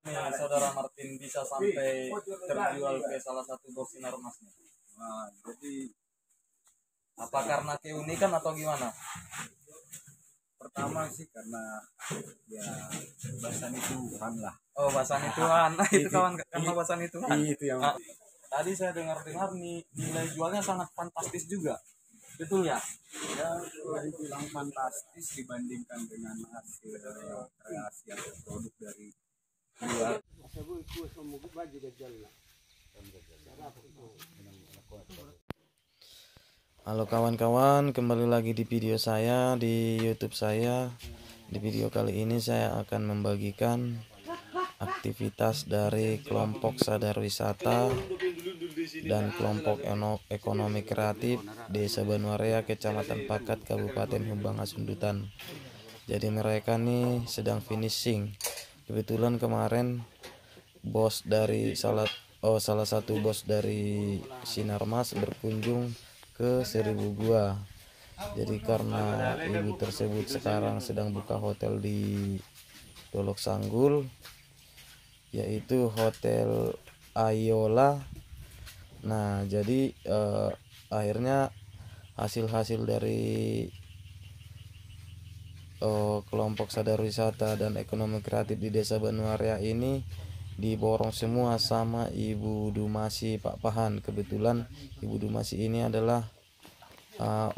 nih saudara Martin bisa sampai terjual ke salah satu box sinar emasnya? Nah, jadi Apa karena keunikan atau gimana? pertama sih karena ya bahasanya Tuhan lah. Oh, bahasanya Tuhan. Nah, itu kawan karena i- bahasanya Tuhan. itu yang Ah, tadi saya dengar-dengar nih nilai jualnya sangat fantastis juga. Betul ya? ya boleh dibilang fantastis dibandingkan dengan hasil kreasi atau produk dari luar. Halo kawan-kawan, kembali lagi di video saya di YouTube saya. Di video kali ini saya akan membagikan aktivitas dari kelompok sadar wisata dan kelompok ekonomi kreatif Desa Banuarea, Kecamatan Pakat, Kabupaten Humbang Hasundutan. Jadi mereka nih sedang finishing. Kebetulan kemarin salah satu bos dari Sinarmas berkunjung ke Seribu Gua. Jadi karena ibu tersebut sekarang sedang buka hotel di Dolok Sanggul, yaitu Hotel Ayola. Nah, jadi akhirnya hasil-hasil dari kelompok sadar wisata dan ekonomi kreatif di Desa Banuarea ini diborong semua sama Ibu Dumasi Pak Pahan. Kebetulan Ibu Dumasi ini adalah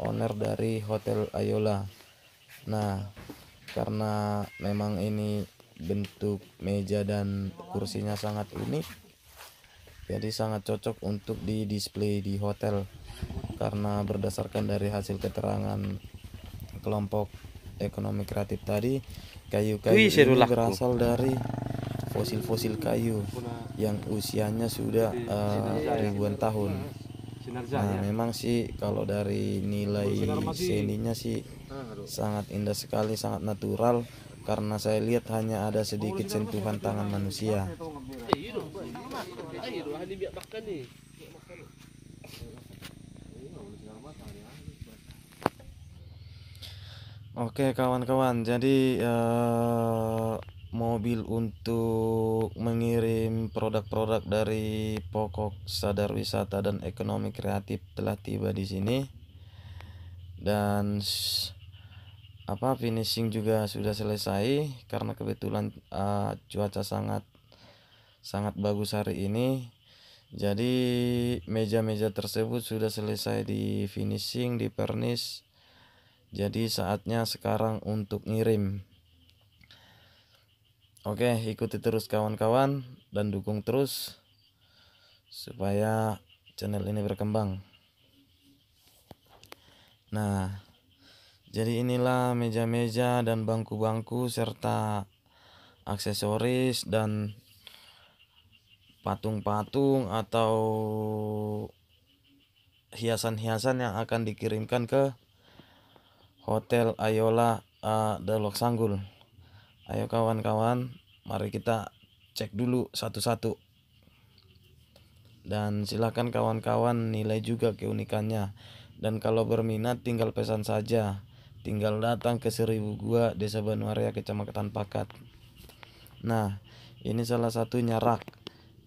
owner dari Hotel Ayola. Nah, karena memang ini bentuk meja dan kursinya sangat unik, jadi sangat cocok untuk di display di hotel. Karena berdasarkan dari hasil keterangan kelompok ekonomi kreatif tadi, kayu-kayu ini berasal dari fosil-fosil kayu yang usianya sudah ribuan tahun. Nah, memang sih kalau dari nilai seninya sih sangat indah sekali, sangat natural, karena saya lihat hanya ada sedikit sentuhan tangan manusia. Oke kawan-kawan, jadi mobil untuk mengirim produk-produk dari pokok sadar wisata dan ekonomi kreatif telah tiba di sini, dan finishing juga sudah selesai karena kebetulan cuaca sangat bagus hari ini. Jadi meja-meja tersebut sudah selesai di finishing, di pernis. Jadi saatnya sekarang untuk ngirim. Oke, ikuti terus kawan-kawan dan dukung terus supaya channel ini berkembang. Nah, jadi inilah meja-meja dan bangku-bangku serta aksesoris dan patung-patung atau hiasan-hiasan yang akan dikirimkan ke Hotel Ayola Dolok Sanggul. Ayo kawan-kawan, mari kita cek dulu satu-satu. Dan silakan kawan-kawan nilai juga keunikannya. Dan kalau berminat tinggal pesan saja. Tinggal datang ke Seribu Gua, Desa Banuarea, Kecamatan Pakat. Nah, ini salah satunya rak.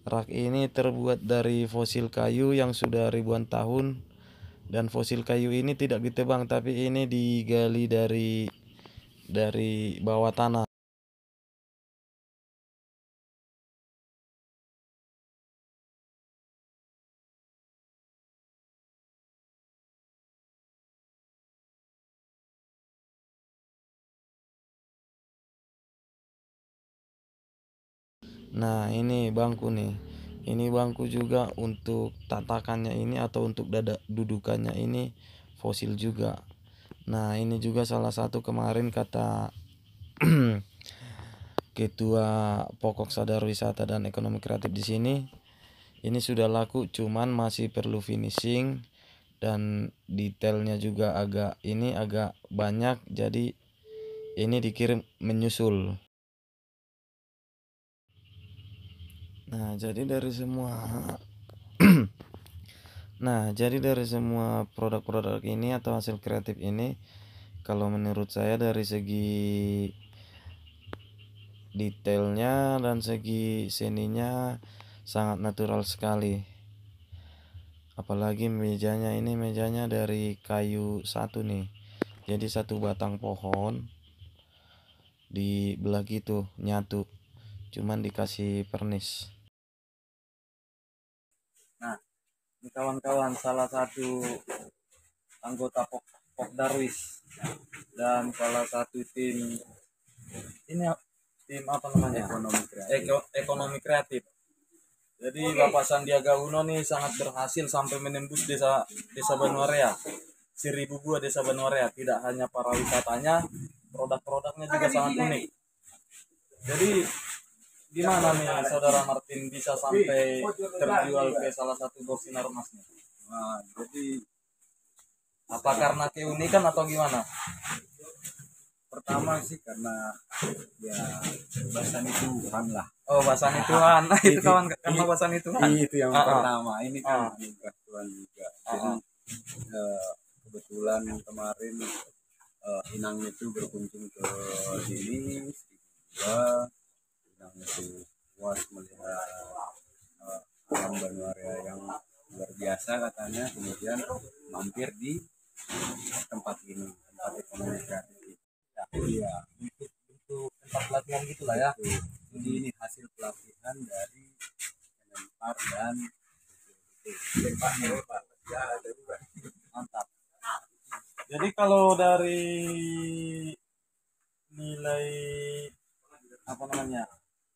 Rak ini terbuat dari fosil kayu yang sudah ribuan tahun. Dan fosil kayu ini tidak ditebang, tapi ini digali dari bawah tanah. Nah, ini bangku nih. Ini bangku juga untuk tatakannya ini atau untuk dudukannya ini fosil juga. Nah, ini juga salah satu kemarin kata Ketua Pokok Sadar Wisata dan Ekonomi Kreatif di sini. Ini sudah laku, cuman masih perlu finishing dan detailnya juga agak banyak, jadi ini dikirim menyusul. Nah, jadi dari semua produk-produk ini atau hasil kreatif ini, kalau menurut saya dari segi detailnya dan segi seninya sangat natural sekali. Apalagi mejanya, ini mejanya dari kayu satu nih, jadi satu batang pohon dibelah gitu nyatu, cuman dikasih pernis. Nah, ini kawan-kawan salah satu anggota Pok Darwis dan salah satu tim ini, tim apa namanya, ekonomi kreatif. Jadi Bapak Sandiaga Uno nih sangat berhasil sampai menembus desa Banuarea, 1000 buah desa Banuarea. Tidak hanya para wisatanya, produk-produknya juga sangat unik. Jadi gimana nih Saudara Martin bisa sampai terjual ke salah satu bos sinar emasnya? Nah, jadi Apa karena keunikan atau gimana? pertama sih karena ya bahasan Tuhan lah. Oh, bahasani Tuhan. Nah, itu Itu- kawan, karena bahasani Tuhan. Itu yang pertama. Ini kan Ah. anugerah Tuhan juga. Jadi kebetulan kemarin Inang itu berkunjung ke sini, juga Inang itu puas melihat alam Banuarea yang luar biasa katanya. Kemudian mampir di tempat ini, tempat ekonomi kreatif ini. Iya, Untuk tempat pelatihan gitulah ya. jadi ini hasil pelatihan dari Kemenpar dan Mantap. Jadi kalau dari nilai apa namanya?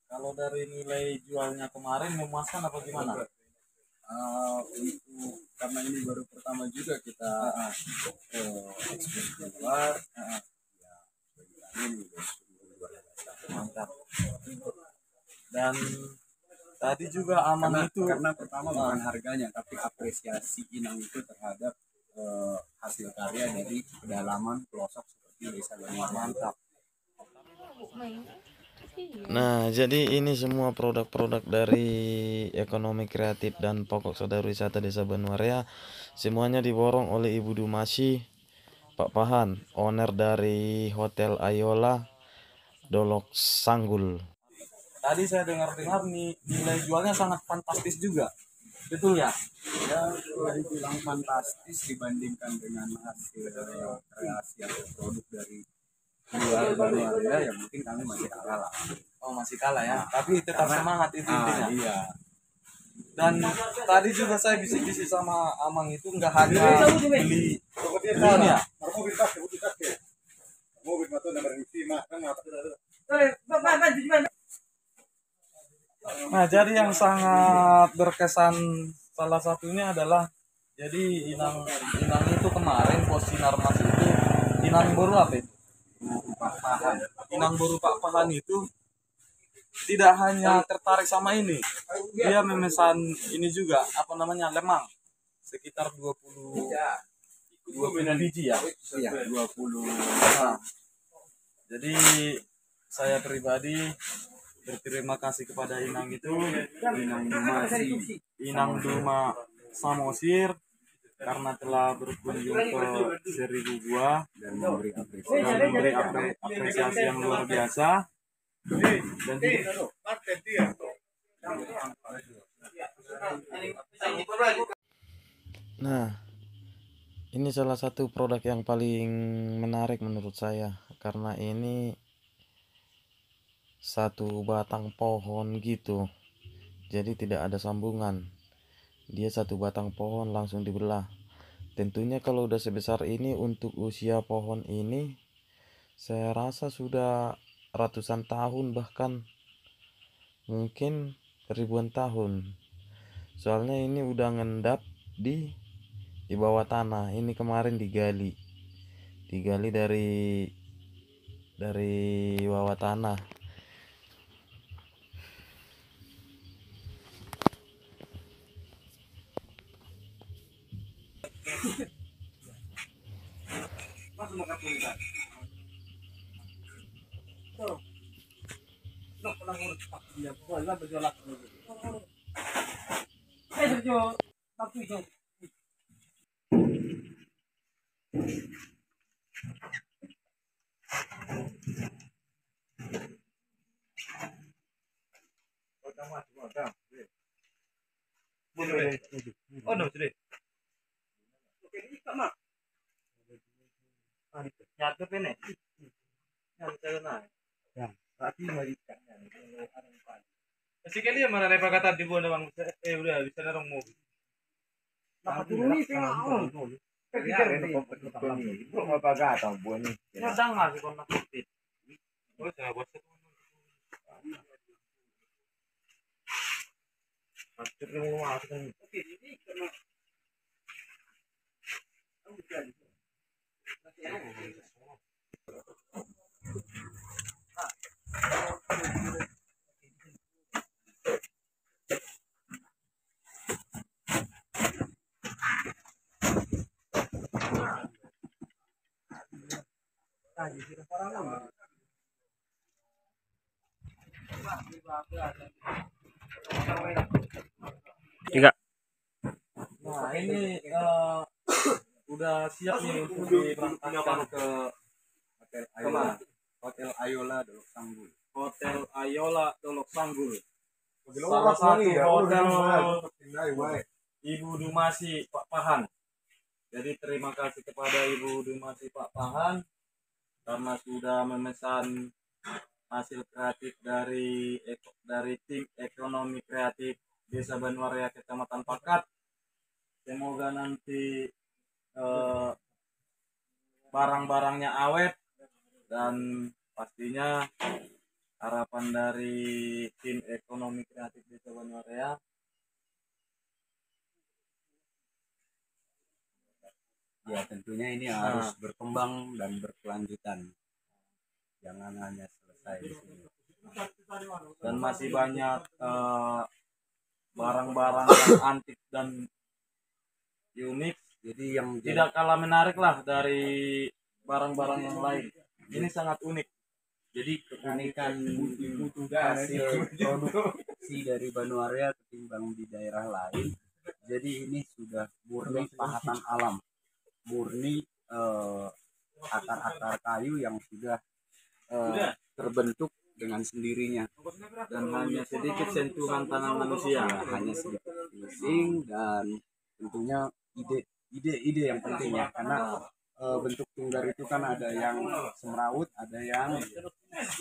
Kalau dari nilai jualnya kemarin memuaskan apa gimana? untuk karena ini baru pertama juga kita ekspor keluar, ya bagi kami ini sungguh luar biasa. Mantap. Dan tadi juga Amang Karena pertama bukan harganya, tapi apresiasi Inang itu terhadap hasil karya dari pedalaman pelosok seperti desa Banuarea. mantap. Nah, jadi ini semua produk-produk dari ekonomi kreatif dan pokok sadar wisata desa Banuarea semuanya diborong oleh Ibu Dumasi Pak Pahan, owner dari Hotel Ayola Dolok Sanggul. Tadi saya dengar-dengar nih nilai jualnya sangat fantastis juga. Betul ya? Ya, boleh dibilang fantastis dibandingkan dengan hasil kreasi atau produk dari luar Banuarea, ya mungkin kami masih kalah lah. Oh, masih kalah ya. Tapi tetap semangat itu intinya. Iya. Dan tadi juga saya bisik-bisik sama Amang itu nggak hanya beli ini ya. Nah, jadi yang sangat berkesan salah satunya adalah jadi Inang itu kemarin bos sinar mas itu Inang baru apa itu? Pak Pahan. Inang baru Pak Pahan itu tidak hanya tertarik sama ini, dia memesan ini juga apa namanya lemang sekitar 20 biji ya. Iya, 20. Nah, jadi saya pribadi berterima kasih kepada Inang itu, Inang Duma Samosir, karena telah berkunjung ke 1000 buah Dan memberi dan memberi apresiasi yang luar biasa. Dan Nah, ini salah satu produk yang paling menarik menurut saya karena ini satu batang pohon gitu, jadi tidak ada sambungan, dia satu batang pohon langsung dibelah. Tentunya kalau udah sebesar ini, untuk usia pohon ini saya rasa sudah ratusan tahun, bahkan mungkin ribuan tahun, soalnya ini udah ngendap di bawah tanah. Ini kemarin digali dari bawah tanah. Oh, no, sudah. Nyatu ini. Nyatu na. Kasi kali ya mana lepas kata di buah bang, udah bisa narong mau. Nyadang lah sih kalau nakupit. Oh, saya buat itu. Pasti mau masuk kan. Tiga. Nah ini udah siap nih untuk diberangkatkan ke Hotel Ayola. Hotel Ayola Dolok Sanggul. Hotel Ayola Dolok Sanggul. Salah satu hotel Ibu Dumasi Pak Pahan. Jadi terima kasih kepada Ibu Dumasi Pak Pahan karena sudah memesan hasil kreatif dari tim ekonomi kreatif Desa Banuarea Kecamatan Pakat. Semoga nanti barang-barangnya awet dan pastinya harapan dari tim ekonomi kreatif Desa Banuarea Ya tentunya ini harus berkembang dan berkelanjutan. Jangan hanya selesai di sini. dan masih banyak barang-barang yang antik dan unik, Jadi yang tidak kalah menarik lah dari barang-barang yang lain. Ini sangat unik. jadi keunikan hasil produksi dari Banuarea ketimbang di daerah lain. Jadi ini sudah murni pahatan alam, murni akar-akar kayu yang sudah terbentuk dengan sendirinya. Dan hanya sedikit sentuhan tangan manusia. Hanya sedikit finishing dan tentunya ide yang penting ya, karena bentuk tunggar itu kan ada yang semrawut, ada yang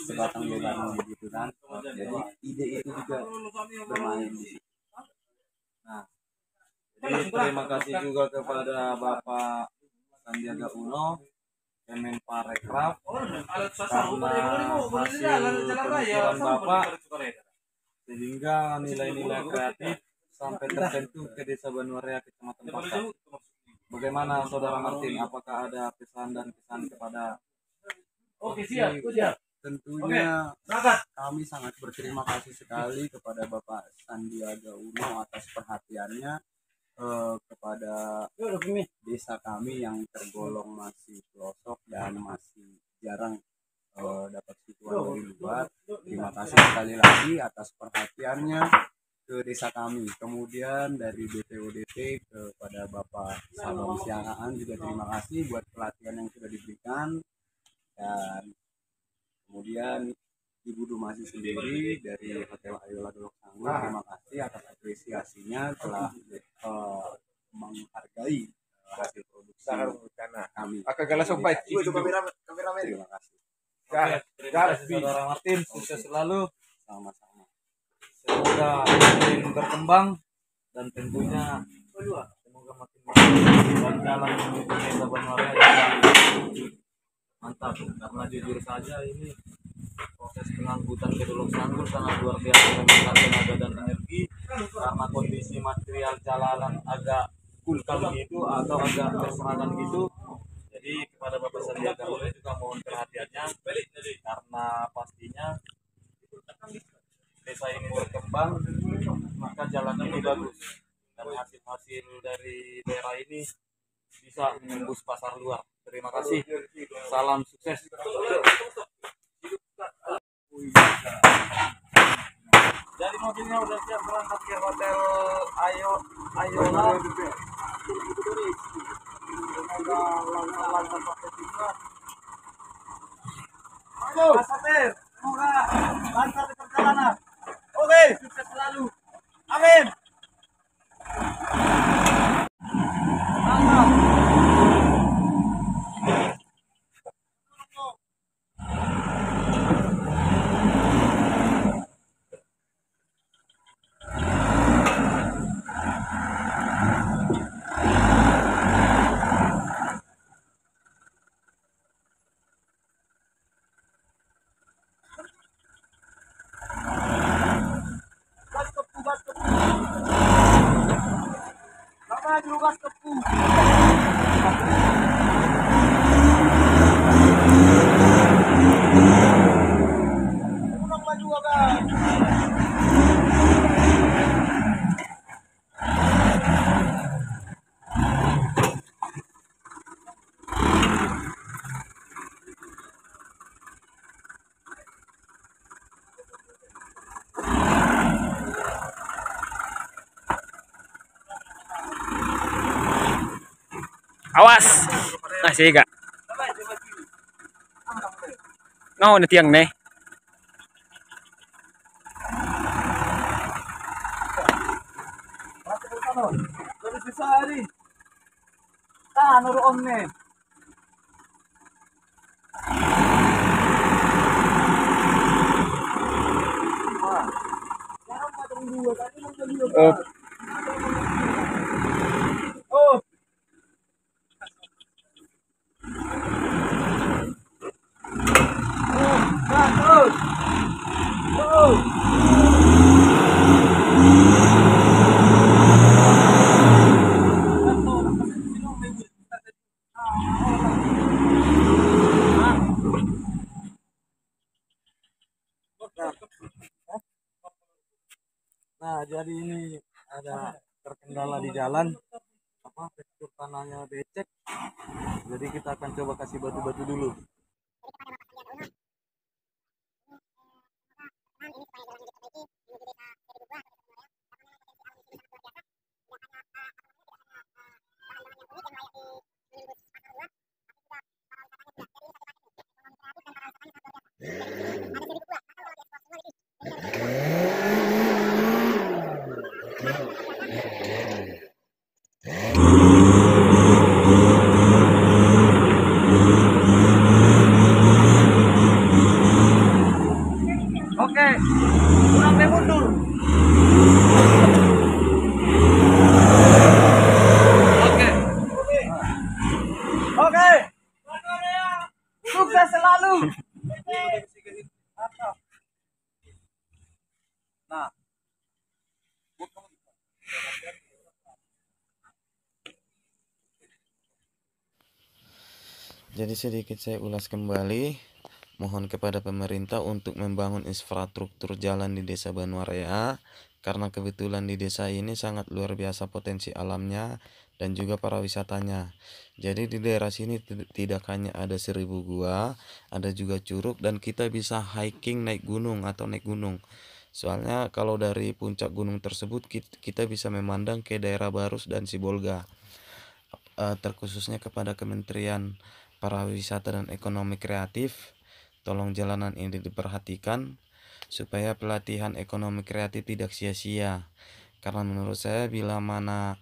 sebatang beban gitu kan. Jadi ide itu juga bermain di situ. Nah, jadi terima kasih juga kepada Bapak Sandiaga Uno, Kemenparekraf, karena hasil pemikiran Bapak sehingga nilai-nilai kreatif sampai tersentuh ke Desa Banuarea Kecamatan Pakat. Bagaimana Saudara Martin? Apakah ada pesan dan kesan kepada? Tentunya kami sangat berterima kasih sekali kepada Bapak Sandiaga Uno atas perhatiannya kepada desa kami yang tergolong masih pelosok dan masih jarang dapat sentuhan dari luar. Terima kasih sekali lagi atas perhatiannya ke desa kami. Kemudian dari BPODP kepada Bapak Sabam Siangaan juga terima kasih buat pelatihan yang sudah diberikan. Dan kemudian Ibu Dumasi sendiri dari Hotel Ayola Dolok Sanggul, terima kasih atas apresiasinya telah menghargai hasil produksi kami. Terima kasih. Oke, terima kasih Saudara Martin, sukses selalu. Sama-sama. Semoga makin berkembang dan tentunya semoga makin maju dan jalan menuju Desa Banuarea yang mantap. Karena jujur saja ini proses pengangkutan ke Dolok Sanggul sangat luar biasa memakan tenaga dan energi karena kondisi material jalanan agak vulkan gitu atau agak berseragan gitu. Jadi kepada Bapak Sandiaga Uno juga mohon perhatiannya karena pastinya desa ini berkembang maka jalannya ini bagus dan hasil-hasil dari daerah ini bisa menembus pasar luar. Terima kasih, salam sukses. Jadi mobilnya udah siap berangkat ke Hotel Ayola. Semoga lancar sampai tujuan. Halo, Mas Sapir, semoga lancar di perjalanan. Oke, sukses. Awas. Nah, sih gak. Ngau na tiang nih. Dari bisa hari. Tahan uruon nih. Oh. Oh. Nah, jadi ini ada terkendala di jalan, tekstur tanahnya becek. Jadi kita akan coba kasih batu-batu dulu. Oke, kurang mundur. Oke. Oke. Sukses selalu. Nah. Jadi sedikit saya ulas kembali, mohon kepada pemerintah untuk membangun infrastruktur jalan di Desa Banuarea, karena kebetulan di desa ini sangat luar biasa potensi alamnya dan juga para wisatanya. Jadi di daerah sini tidak hanya ada 1000 gua, ada juga curug, dan kita bisa hiking naik gunung atau naik gunung. Soalnya kalau dari puncak gunung tersebut kita bisa memandang ke daerah Barus dan Sibolga. Terkhususnya kepada Kementerian Pariwisata dan Ekonomi Kreatif, tolong jalanan ini diperhatikan supaya pelatihan ekonomi kreatif tidak sia-sia. Karena menurut saya bila mana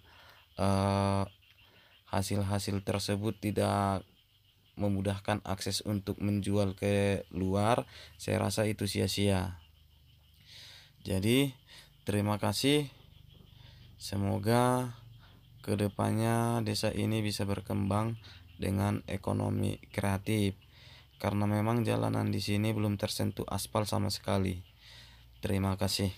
hasil-hasil tersebut tidak memudahkan akses untuk menjual ke luar, saya rasa itu sia-sia. Jadi terima kasih, semoga kedepannya desa ini bisa berkembang dengan ekonomi kreatif, karena memang jalanan di sini belum tersentuh aspal sama sekali. Terima kasih.